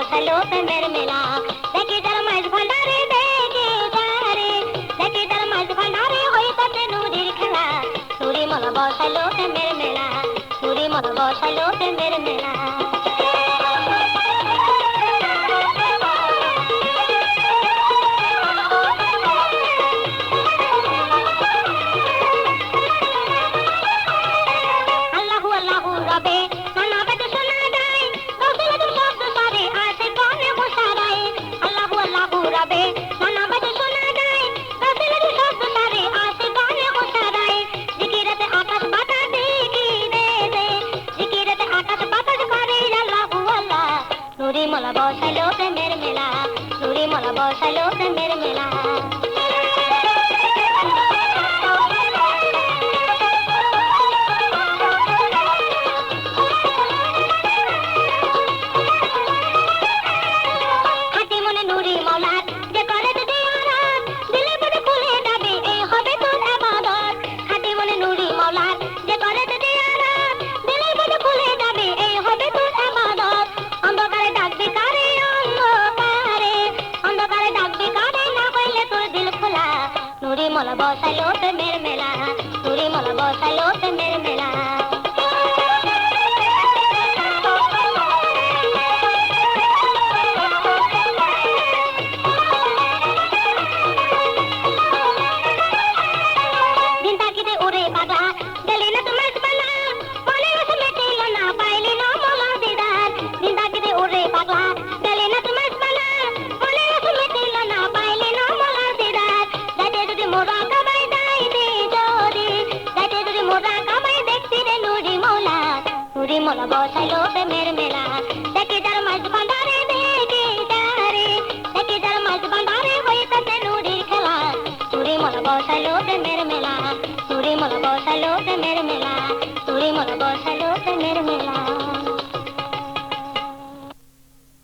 বসালো প্রেমের মেলা দেখি যার মাঝ ভান্ডারে দেখি যার মাঝ ভান্ডারে হইতাছে নুরির খেলা নুরি মলা বসালো প্রেমের মেলা নুরি মলা বসালো প্রেমের মেলা নুরি মলা বসালো প্রেমের মেলা নুরি মলা বসালো প্রেমের মেলা হাতি মনে নুরি মলার যে করে যদি আরাম দিলে বড় খুলে যাবে এই হবে তোর ইবাদত হাতি মনে নুরি মলার যে করে যদি আরাম দিলে বড় খুলে যাবে এই হবে তোর ইবাদত অন্ধকারে ডাকবি কারে অন্ধকারে ডাকবি কারে না হইলে তোর দিল খোলা নুরি মলা বসালো প্রেমের মেলা নুরি মলা বসালো প্রেমের মেলা দিন তাকিতে উড়ে পাগলা গেলি না তোমার বালা মনে রসে মেটিল না পাইলি না মলা দিদার দিন তাকিতে উড়ে পাগলা গেলি না তোমার বালা মনে রসে মেটিল না পাইলি না মলা দিদার যাতে যদি মোরা কামাই দেয় দি যদি যাতে যদি মোরা কামাই দেখছি রে নুরি মলা নুরি মলা বসালো প্রেমের মেলা দেখি যার মাঝ ভান্ডারে দেখি যার মাঝ ভান্ডারে হইতাছে নুরির খেলা নুরি মলা বসালো প্রেমের মেলা নুরি মলা বসালো প্রেমের মেলা নুরি মলা বসালো প্রেমের মেলা